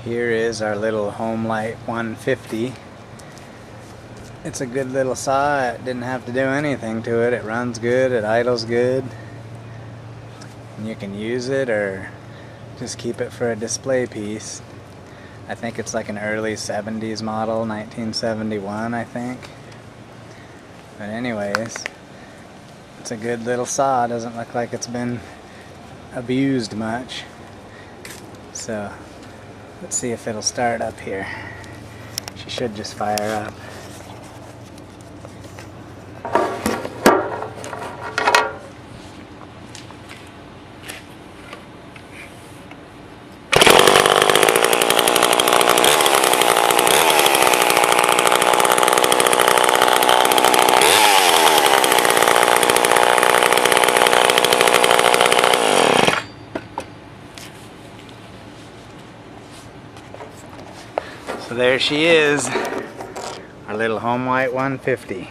Here is our little Homelite 150. It's a good little saw. It didn't have to do anything to it. It runs good, it idles good. And you can use it or just keep it for a display piece. I think it's like an early 70s model, 1971 I think. But anyways, it's a good little saw. Doesn't look like it's been abused much. So let's see if it'll start up here. She should just fire up. So there she is, our little Homelite 150.